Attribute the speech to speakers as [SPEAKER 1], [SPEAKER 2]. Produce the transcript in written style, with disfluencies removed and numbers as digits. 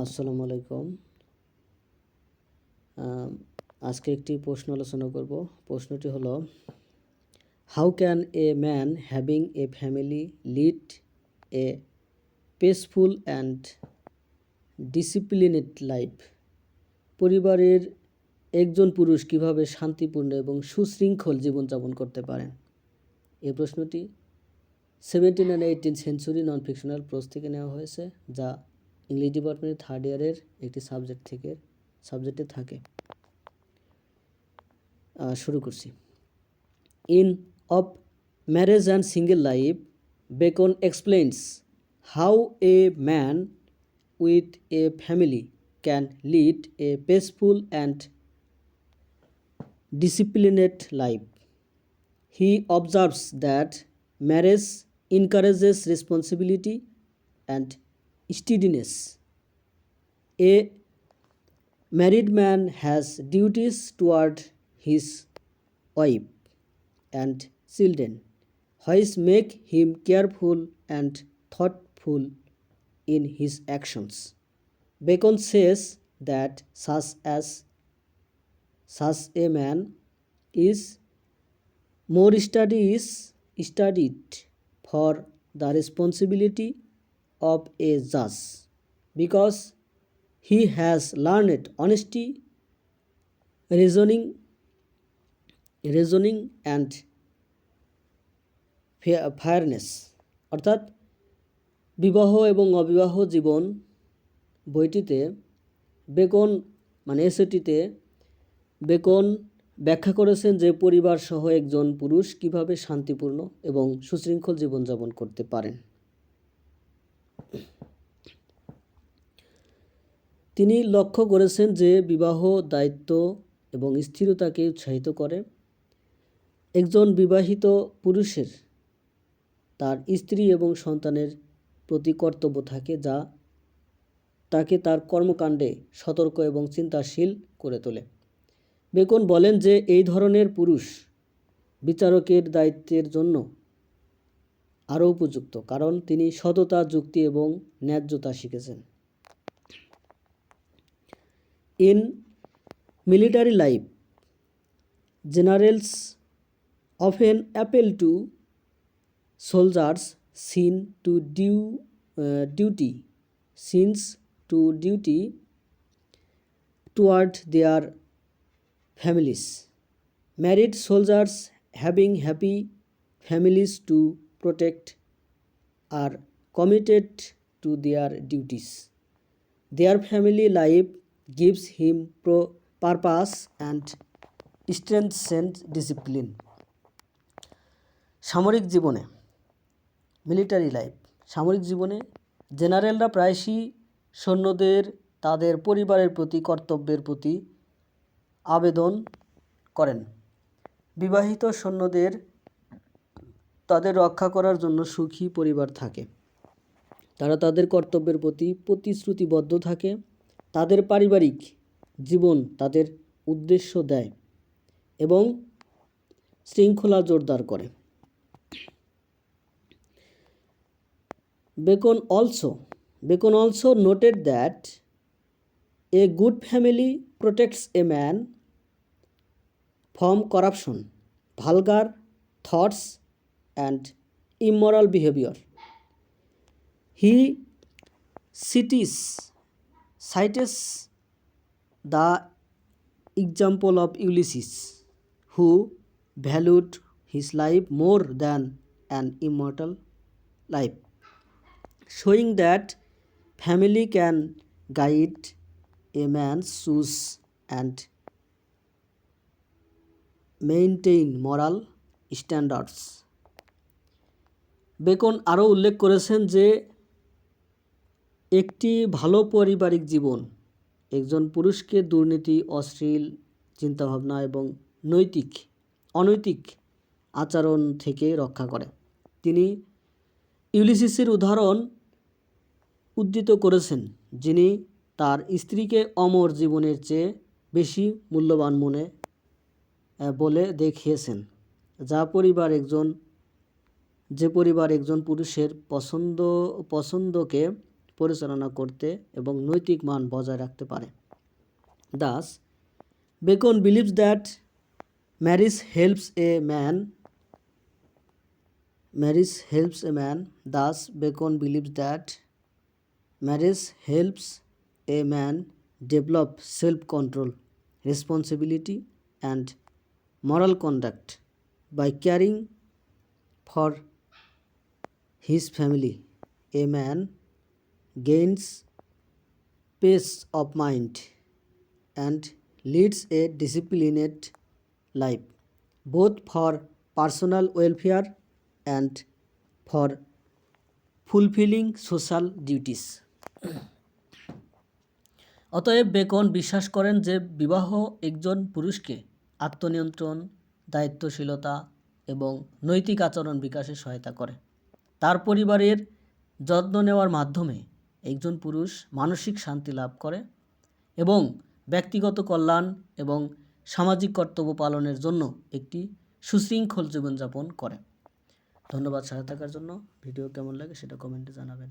[SPEAKER 1] আসসালামু আলাইকুম। আজকে একটি প্রশ্ন আলোচনা করব। প্রশ্নটি হলো, how can a man having a family lead a peaceful and disciplined life? পরিবারের একজন পুরুষ কিভাবে শান্তিপূর্ণ এবং সুশৃঙ্খল জীবনযাপন করতে পারেন? এই প্রশ্নটি 17 and 18 century non fictional pros থেকে নেওয়া হয়েছে, যা ইংলিশ ডিপার্টমেন্টের থার্ড ইয়ারের একটি সাবজেক্টে থাকে। শুরু করছি। In Of Marriage and Single Life, Bacon explains how a man with a family can lead a peaceful and disciplined life. He observes that marriage encourages responsibility and steadiness. A married man has duties toward his wife and children, which make him careful and thoughtful in his actions. Bacon says that such a man is more studied for the responsibility of a judge, because he has learned honesty, reasoning and ফায়ারনেস। অর্থাৎ বিবাহ এবং অবিবাহ জীবন বইটিতে এসেটিতে beacon ব্যাখ্যা করেছেন যে পরিবার সহ একজন পুরুষ কিভাবে শান্তিপূর্ণ এবং সুশৃঙ্খল জীবনযাপন করতে পারেন। তিনি লক্ষ্য করেছেন যে বিবাহ দায়িত্ব এবং স্থিরতাকে উৎসাহিত করে। একজন বিবাহিত পুরুষের তার স্ত্রী এবং সন্তানের প্রতি কর্তব্য থাকে, যা তাকে তার কর্মকাণ্ডে সতর্ক এবং চিন্তাশীল করে তোলে। বেকন বলেন যে এই ধরনের পুরুষ বিচারকের দায়িত্বের জন্য আরও উপযুক্ত, কারণ তিনি সততা, যুক্তি এবং ন্যায্যতা শিখেছেন। In military life, generals often appeal to soldiers seen to duty toward their families. Married soldiers having happy families to protect are committed to their duties. Their family life gives him purpose and strengthens discipline. সামরিক জীবনে, military life, সামরিক জীবনে জেনারেলরা প্রায়শই সৈন্যদের তাদের পরিবারের প্রতি কর্তব্যের প্রতি আবেদন করেন। বিবাহিত সৈন্যদের তাদের রক্ষা করার জন্য সুখী পরিবার থাকে। তারা তাদের কর্তব্যের প্রতি প্রতিশ্রুতিবদ্ধ থাকে। তাদের পারিবারিক জীবন তাদের উদ্দেশ্য দেয় এবং শৃঙ্খলা জোরদার করে। Bacon also noted that a good family protects a man from corruption, vulgar thoughts and immoral behavior. He cites the example of Ulysses, who valued his life more than an immortal life, showing that family can guide a man's choice and maintain moral standards. Beacon আরও উল্লেখ করেছেন যে একটি ভালো পারিবারিক জীবন একজন পুরুষকে দুর্নীতি, অশ্লীল চিন্তাভাবনা এবং অনৈতিক আচরণ থেকে রক্ষা করে। তিনি ইউলিসিসের উদাহরণ উদ্ধৃত করেছেন, যিনি তার স্ত্রীকে অমর জীবনের চেয়ে বেশি মূল্যবান বলে দেখিয়েছেন, যে পরিবার একজন পুরুষের পছন্দকে পরিচালনা করতে এবং নৈতিক মান বজায় রাখতে পারে। Thus, Bacon believes that marriage helps a man. Thus, Bacon believes that marriage helps a man develop self-control, responsibility, and moral conduct by caring for his family. A man gains peace of mind and leads a disciplined life, both for personal welfare and for fulfilling social duties. অতএব beacon বিশ্বাস করেন যে বিবাহ একজন পুরুষকে আত্মনিয়ন্ত্রণ, দায়িত্বশীলতা এবং নৈতিক আচরণ বিকাশে সহায়তা করে। তার পরিবারের যত্ন নেওয়ার মাধ্যমে একজন পুরুষ মানসিক শান্তি লাভ করে এবং ব্যক্তিগত কল্যাণ এবং সামাজিক কর্তব্য পালনের জন্য একটি সুশৃঙ্খল জীবনযাপন করে। ধন্যবাদ সাথে থাকার জন্য। ভিডিও কেমন লাগে সেটা কমেন্টে জানাবেন।